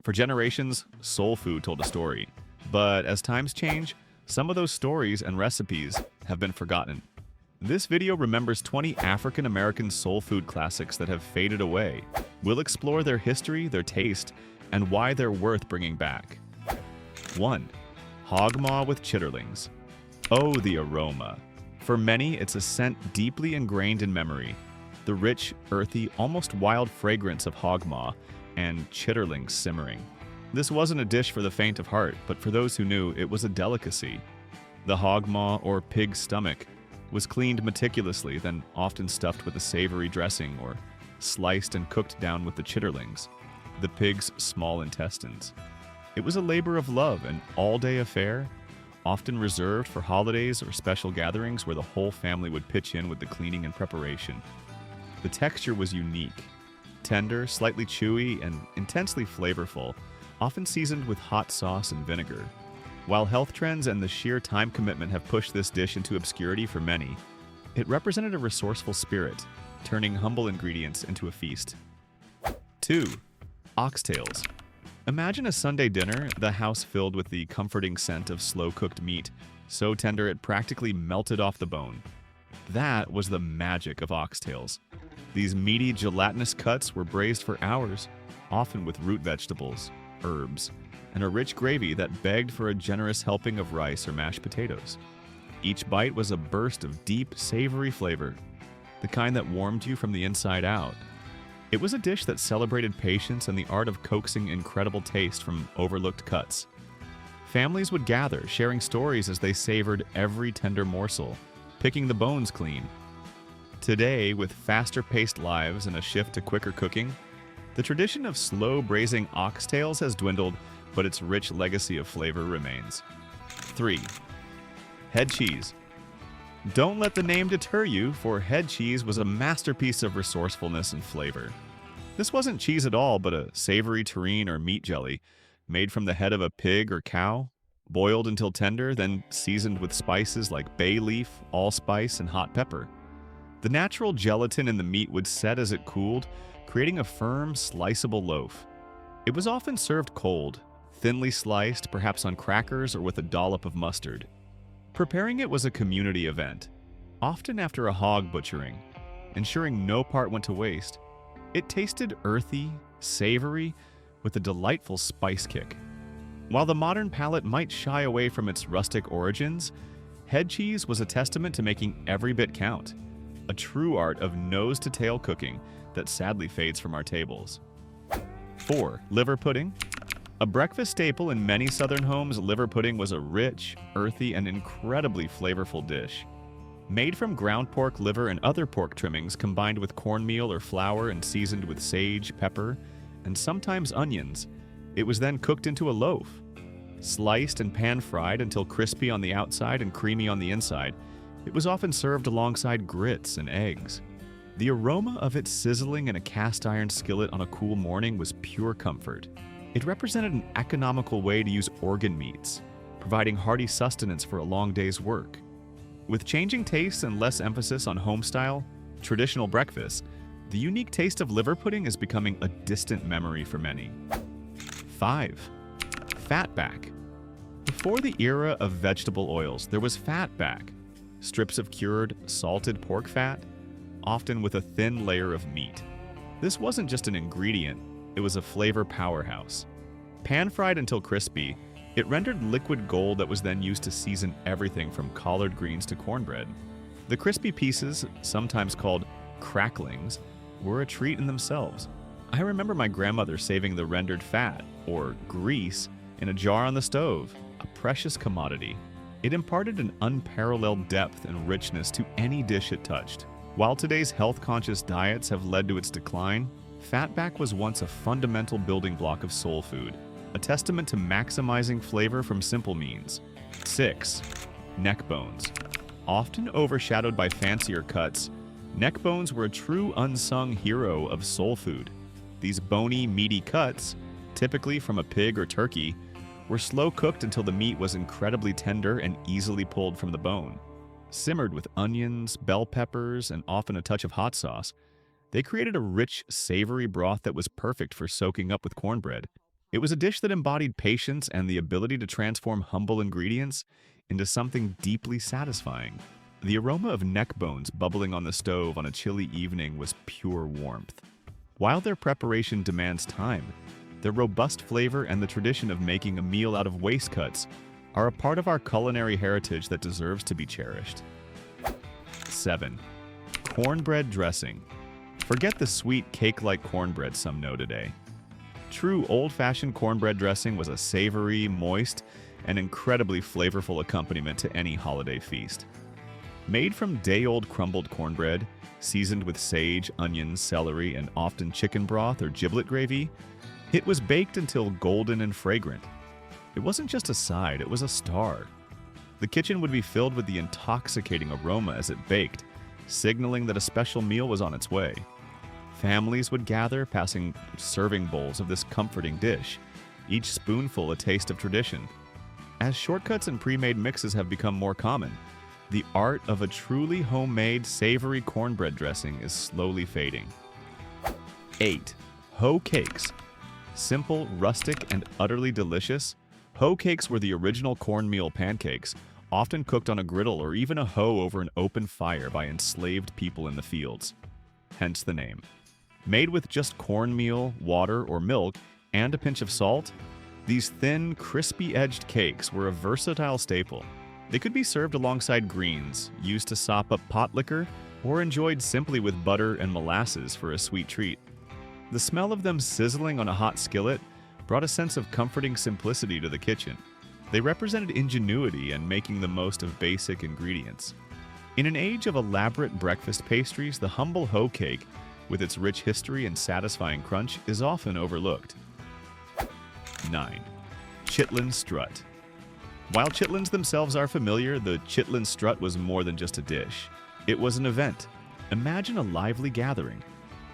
For generations, soul food told a story. But as times change, some of those stories and recipes have been forgotten. This video remembers 20 African American soul food classics that have faded away. We'll explore their history, their taste, and why they're worth bringing back. 1. Hog maw with chitterlings. Oh, the aroma. For many, it's a scent deeply ingrained in memory. The rich, earthy, almost wild fragrance of hog maw and chitterlings simmering. This wasn't a dish for the faint of heart, but for those who knew, it was a delicacy. The hog maw, or pig's stomach, was cleaned meticulously, then often stuffed with a savory dressing or sliced and cooked down with the chitterlings, the pig's small intestines. It was a labor of love, an all-day affair, often reserved for holidays or special gatherings where the whole family would pitch in with the cleaning and preparation. The texture was unique, tender, slightly chewy, and intensely flavorful, often seasoned with hot sauce and vinegar. While health trends and the sheer time commitment have pushed this dish into obscurity for many, it represented a resourceful spirit, turning humble ingredients into a feast. 2. Oxtails. Imagine a Sunday dinner, the house filled with the comforting scent of slow-cooked meat, so tender it practically melted off the bone. That was the magic of oxtails. These meaty, gelatinous cuts were braised for hours, often with root vegetables, herbs, and a rich gravy that begged for a generous helping of rice or mashed potatoes. Each bite was a burst of deep, savory flavor, the kind that warmed you from the inside out. It was a dish that celebrated patience and the art of coaxing incredible taste from overlooked cuts. Families would gather, sharing stories as they savored every tender morsel, picking the bones clean. Today, with faster-paced lives and a shift to quicker cooking, the tradition of slow braising oxtails has dwindled, but its rich legacy of flavor remains. 3. Head cheese. Don't let the name deter you, for head cheese was a masterpiece of resourcefulness and flavor. This wasn't cheese at all, but a savory terrine or meat jelly, made from the head of a pig or cow, boiled until tender, then seasoned with spices like bay leaf, allspice, and hot pepper. The natural gelatin in the meat would set as it cooled, creating a firm, sliceable loaf. It was often served cold, thinly sliced, perhaps on crackers or with a dollop of mustard. Preparing it was a community event, often after a hog butchering, ensuring no part went to waste. It tasted earthy, savory, with a delightful spice kick. While the modern palate might shy away from its rustic origins, head cheese was a testament to making every bit count, a true art of nose-to-tail cooking that sadly fades from our tables. 4. Liver pudding. A breakfast staple in many Southern homes, liver pudding was a rich, earthy, and incredibly flavorful dish. Made from ground pork liver and other pork trimmings combined with cornmeal or flour and seasoned with sage, pepper, and sometimes onions, it was then cooked into a loaf. Sliced and pan-fried until crispy on the outside and creamy on the inside, it was often served alongside grits and eggs. The aroma of it sizzling in a cast-iron skillet on a cool morning was pure comfort. It represented an economical way to use organ meats, providing hearty sustenance for a long day's work. With changing tastes and less emphasis on home-style, traditional breakfast, the unique taste of liver pudding is becoming a distant memory for many. 5. Fatback. Before the era of vegetable oils, there was fatback, strips of cured, salted pork fat, often with a thin layer of meat. This wasn't just an ingredient, it was a flavor powerhouse. Pan-fried until crispy, it rendered liquid gold that was then used to season everything from collard greens to cornbread. The crispy pieces, sometimes called cracklings, were a treat in themselves. I remember my grandmother saving the rendered fat, or grease, in a jar on the stove, a precious commodity. It imparted an unparalleled depth and richness to any dish it touched. While today's health-conscious diets have led to its decline, fatback was once a fundamental building block of soul food, a testament to maximizing flavor from simple means. 6. Neck bones. Often overshadowed by fancier cuts, neck bones were a true unsung hero of soul food. These bony, meaty cuts, typically from a pig or turkey, were slow cooked until the meat was incredibly tender and easily pulled from the bone. Simmered with onions, bell peppers, and often a touch of hot sauce, they created a rich, savory broth that was perfect for soaking up with cornbread. It was a dish that embodied patience and the ability to transform humble ingredients into something deeply satisfying. The aroma of neck bones bubbling on the stove on a chilly evening was pure warmth. While their preparation demands time, their robust flavor and the tradition of making a meal out of waste cuts are a part of our culinary heritage that deserves to be cherished. 7. Cornbread dressing. Forget the sweet cake-like cornbread some know today. True old-fashioned cornbread dressing was a savory, moist, and incredibly flavorful accompaniment to any holiday feast. Made from day-old crumbled cornbread, seasoned with sage, onions, celery, and often chicken broth or giblet gravy, it was baked until golden and fragrant. It wasn't just a side, it was a star. The kitchen would be filled with the intoxicating aroma as it baked, signaling that a special meal was on its way. Families would gather, passing serving bowls of this comforting dish, each spoonful a taste of tradition. As shortcuts and pre-made mixes have become more common, the art of a truly homemade, savory cornbread dressing is slowly fading. 8. Hoe cakes. Simple, rustic, and utterly delicious, hoe cakes were the original cornmeal pancakes, often cooked on a griddle or even a hoe over an open fire by enslaved people in the fields. Hence the name. Made with just cornmeal, water, or milk, and a pinch of salt, these thin, crispy-edged cakes were a versatile staple. They could be served alongside greens, used to sop up pot liquor, or enjoyed simply with butter and molasses for a sweet treat. The smell of them sizzling on a hot skillet brought a sense of comforting simplicity to the kitchen. They represented ingenuity and making the most of basic ingredients. In an age of elaborate breakfast pastries, the humble hoe cake, with its rich history and satisfying crunch, is often overlooked. 9. Chitlin strut. While chitlins themselves are familiar, the chitlin strut was more than just a dish. It was an event. Imagine a lively gathering,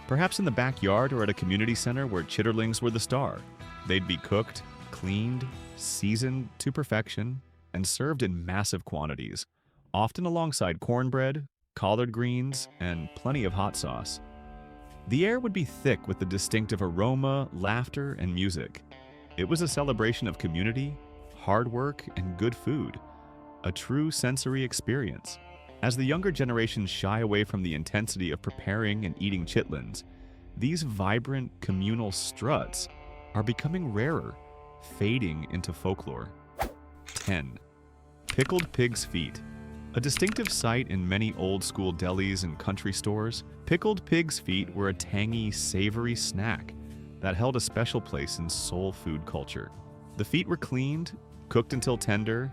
perhaps in the backyard or at a community center where chitterlings were the star. They'd be cooked, cleaned, seasoned to perfection, and served in massive quantities, often alongside cornbread, collard greens, and plenty of hot sauce. The air would be thick with the distinctive aroma, laughter, and music. It was a celebration of community, hard work, and good food, a true sensory experience. As the younger generations shy away from the intensity of preparing and eating chitlins, these vibrant communal struts are becoming rarer, fading into folklore. 10. Pickled pig's feet. A distinctive sight in many old-school delis and country stores, pickled pig's feet were a tangy, savory snack that held a special place in soul food culture. The feet were cleaned, cooked until tender,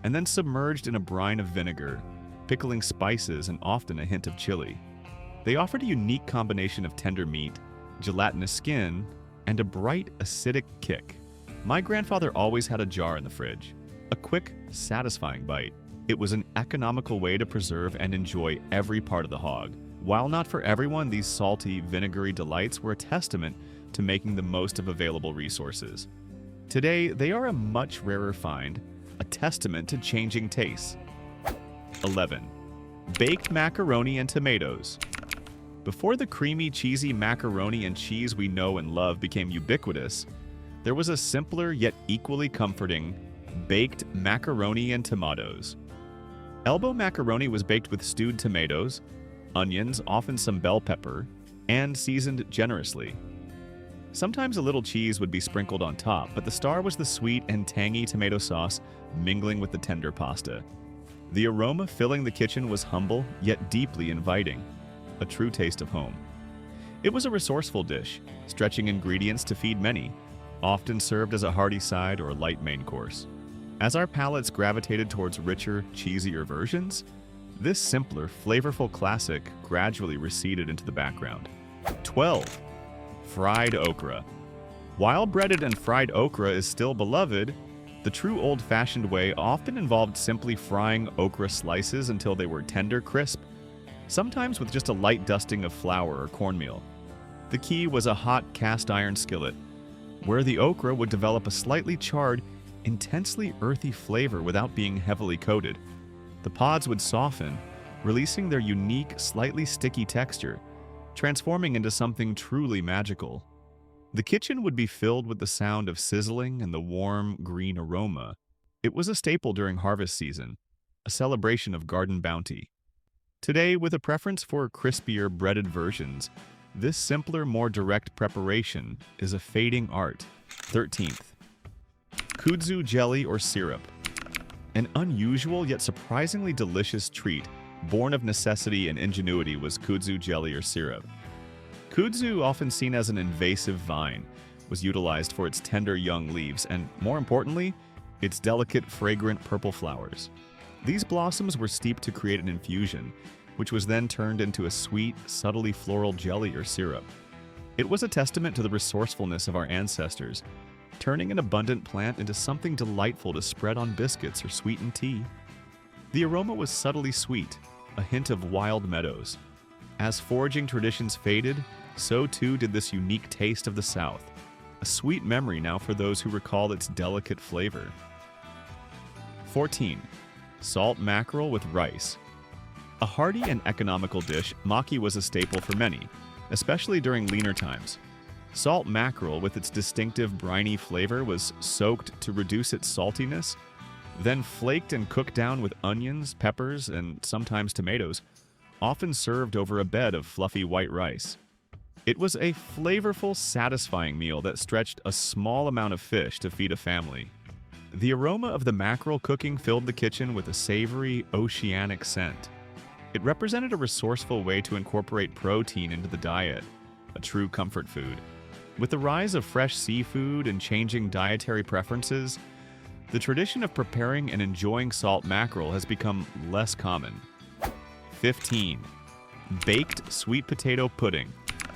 and then submerged in a brine of vinegar, pickling spices and often a hint of chili. They offered a unique combination of tender meat, gelatinous skin, and a bright, acidic kick. My grandfather always had a jar in the fridge, a quick, satisfying bite. It was an economical way to preserve and enjoy every part of the hog. While not for everyone, these salty, vinegary delights were a testament to making the most of available resources. Today, they are a much rarer find, a testament to changing tastes. 11. Baked macaroni and tomatoes. Before the creamy, cheesy macaroni and cheese we know and love became ubiquitous, there was a simpler yet equally comforting baked macaroni and tomatoes. Elbow macaroni was baked with stewed tomatoes, onions, often some bell pepper, and seasoned generously. Sometimes a little cheese would be sprinkled on top, but the star was the sweet and tangy tomato sauce mingling with the tender pasta. The aroma filling the kitchen was humble, yet deeply inviting, a true taste of home. It was a resourceful dish, stretching ingredients to feed many, often served as a hearty side or light main course. As our palates gravitated towards richer, cheesier versions, this simpler, flavorful classic gradually receded into the background. 12. Fried okra. While breaded and fried okra is still beloved, the true old-fashioned way often involved simply frying okra slices until they were tender crisp, sometimes with just a light dusting of flour or cornmeal. The key was a hot cast iron skillet, where the okra would develop a slightly charred, intensely earthy flavor without being heavily coated. The pods would soften, releasing their unique, slightly sticky texture, transforming into something truly magical. The kitchen would be filled with the sound of sizzling and the warm, green aroma. It was a staple during harvest season, a celebration of garden bounty. Today, with a preference for crispier breaded versions, this simpler, more direct preparation is a fading art. 13th. Kudzu jelly or syrup. An unusual yet surprisingly delicious treat, born of necessity and ingenuity, was kudzu jelly or syrup. Kudzu, often seen as an invasive vine, was utilized for its tender young leaves and, more importantly, its delicate, fragrant purple flowers. These blossoms were steeped to create an infusion, which was then turned into a sweet, subtly floral jelly or syrup. It was a testament to the resourcefulness of our ancestors, turning an abundant plant into something delightful to spread on biscuits or sweetened tea. The aroma was subtly sweet, a hint of wild meadows. As foraging traditions faded, so too did this unique taste of the South, a sweet memory now for those who recall its delicate flavor. 14. Salt mackerel with rice. A hearty and economical dish, maki was a staple for many, especially during leaner times. Salt mackerel, with its distinctive briny flavor, was soaked to reduce its saltiness, then flaked and cooked down with onions, peppers, and sometimes tomatoes, often served over a bed of fluffy white rice. It was a flavorful, satisfying meal that stretched a small amount of fish to feed a family. The aroma of the mackerel cooking filled the kitchen with a savory, oceanic scent. It represented a resourceful way to incorporate protein into the diet, a true comfort food. With the rise of fresh seafood and changing dietary preferences, the tradition of preparing and enjoying salt mackerel has become less common. 15. Baked sweet potato pudding.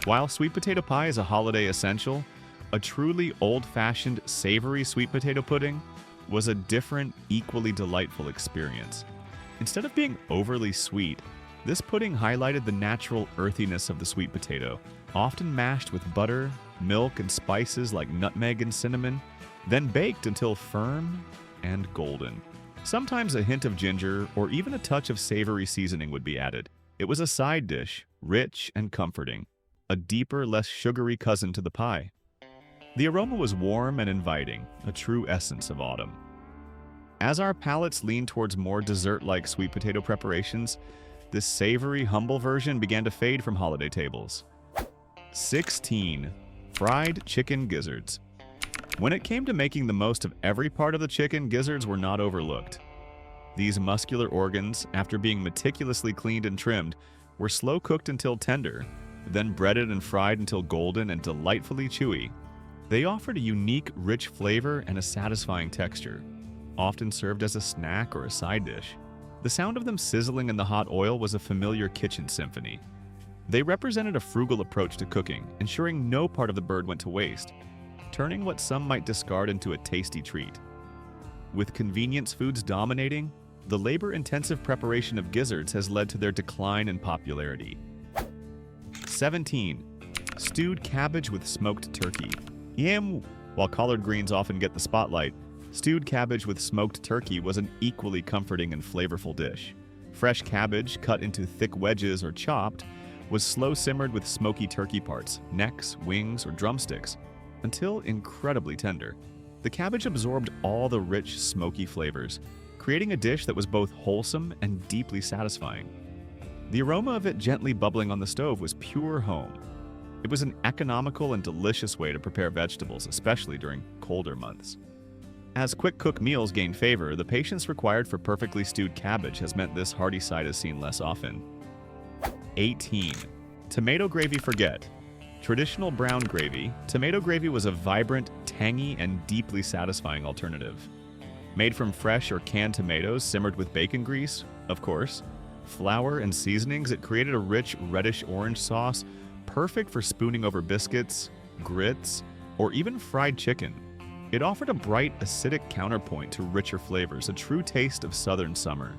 While sweet potato pie is a holiday essential, a truly old-fashioned, savory sweet potato pudding was a different, equally delightful experience. Instead of being overly sweet, this pudding highlighted the natural earthiness of the sweet potato, often mashed with butter, milk, and spices like nutmeg and cinnamon, then baked until firm and golden. Sometimes a hint of ginger or even a touch of savory seasoning would be added. It was a side dish, rich and comforting, a deeper, less sugary cousin to the pie. The aroma was warm and inviting, a true essence of autumn. As our palates leaned towards more dessert-like sweet potato preparations, this savory, humble version began to fade from holiday tables. 16. Fried chicken gizzards. When it came to making the most of every part of the chicken, gizzards were not overlooked. These muscular organs, after being meticulously cleaned and trimmed, were slow-cooked until tender, then breaded and fried until golden and delightfully chewy. They offered a unique, rich flavor and a satisfying texture, often served as a snack or a side dish. The sound of them sizzling in the hot oil was a familiar kitchen symphony. They represented a frugal approach to cooking, ensuring no part of the bird went to waste, turning what some might discard into a tasty treat. With convenience foods dominating, the labor-intensive preparation of gizzards has led to their decline in popularity. 17. Stewed cabbage with smoked turkey. While collard greens often get the spotlight, stewed cabbage with smoked turkey was an equally comforting and flavorful dish. Fresh cabbage, cut into thick wedges or chopped, was slow-simmered with smoky turkey parts, necks, wings, or drumsticks, until incredibly tender. The cabbage absorbed all the rich, smoky flavors, creating a dish that was both wholesome and deeply satisfying. The aroma of it gently bubbling on the stove was pure home. It was an economical and delicious way to prepare vegetables, especially during colder months. As quick-cook meals gain favor, the patience required for perfectly stewed cabbage has meant this hearty side is seen less often. 18. Tomato gravy forget. Traditional brown gravy, tomato gravy was a vibrant, tangy, and deeply satisfying alternative. Made from fresh or canned tomatoes simmered with bacon grease, of course, flour and seasonings, it created a rich reddish-orange sauce perfect for spooning over biscuits, grits, or even fried chicken. It offered a bright, acidic counterpoint to richer flavors, a true taste of southern summer.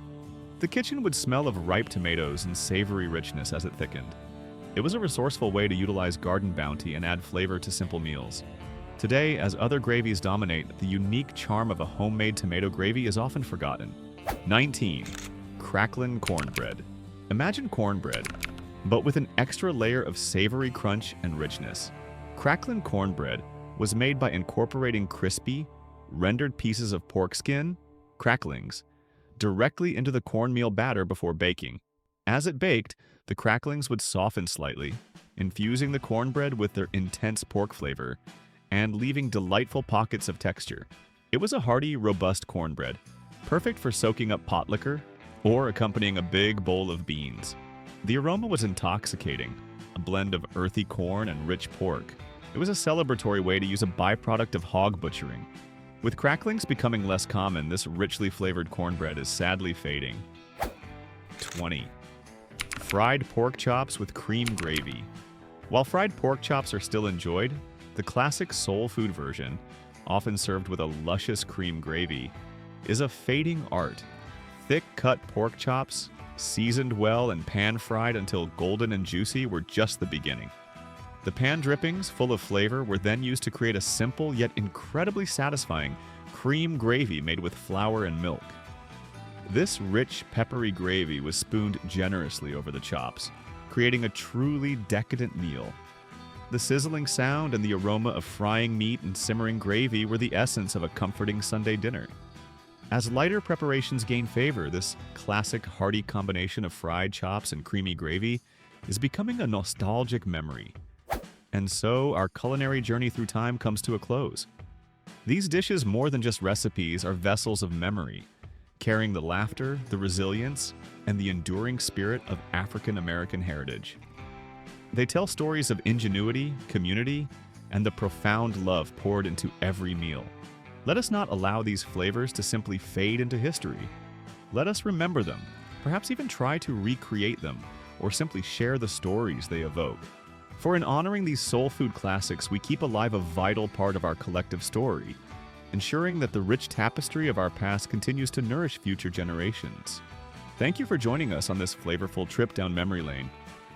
The kitchen would smell of ripe tomatoes and savory richness as it thickened. It was a resourceful way to utilize garden bounty and add flavor to simple meals. Today, as other gravies dominate, the unique charm of a homemade tomato gravy is often forgotten. 19. Cracklin' cornbread. Imagine cornbread, but with an extra layer of savory crunch and richness. Crackling cornbread was made by incorporating crispy, rendered pieces of pork skin, cracklings, directly into the cornmeal batter before baking. As it baked, the cracklings would soften slightly, infusing the cornbread with their intense pork flavor and leaving delightful pockets of texture. It was a hearty, robust cornbread, perfect for soaking up pot liquor or accompanying a big bowl of beans. The aroma was intoxicating, a blend of earthy corn and rich pork. It was a celebratory way to use a byproduct of hog butchering. With cracklings becoming less common, this richly flavored cornbread is sadly fading. 20. Fried pork chops with cream gravy. While fried pork chops are still enjoyed, the classic soul food version, often served with a luscious cream gravy, is a fading art. Thick-cut pork chops, seasoned well and pan-fried until golden and juicy, were just the beginning. The pan drippings, full of flavor, were then used to create a simple yet incredibly satisfying cream gravy made with flour and milk. This rich, peppery gravy was spooned generously over the chops, creating a truly decadent meal. The sizzling sound and the aroma of frying meat and simmering gravy were the essence of a comforting Sunday dinner. As lighter preparations gain favor, this classic hearty combination of fried chops and creamy gravy is becoming a nostalgic memory. And so, our culinary journey through time comes to a close. These dishes, more than just recipes, are vessels of memory, carrying the laughter, the resilience, and the enduring spirit of African American heritage. They tell stories of ingenuity, community, and the profound love poured into every meal. Let us not allow these flavors to simply fade into history. Let us remember them, perhaps even try to recreate them, or simply share the stories they evoke. For in honoring these soul food classics, we keep alive a vital part of our collective story, ensuring that the rich tapestry of our past continues to nourish future generations. Thank you for joining us on this flavorful trip down memory lane.